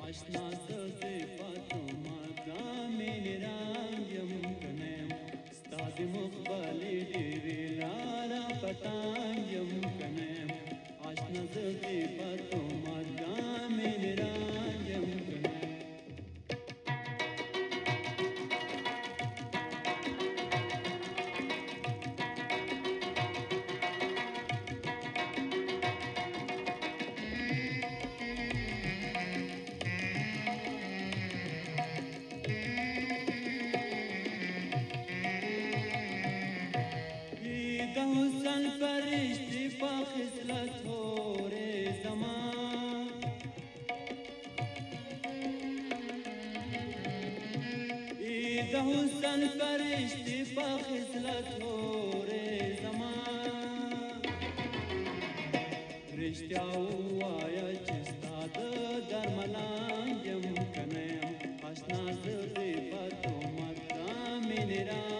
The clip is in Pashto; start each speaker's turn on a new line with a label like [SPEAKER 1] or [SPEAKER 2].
[SPEAKER 1] آشنا صفاتو مقام رنگ یم کنم ستاد مقبلی ډېرې لاره پتنګ یم کنم آشنا صفاتو مقام رنگ یم کنم حسن فرشتی پا خصلت ہو رے زمان عید حسن فرشتی پا خصلت ہو رے زمان رشتیا ہوایا چستا درملان یم کنم آشنا زفی پتو مقام رنگ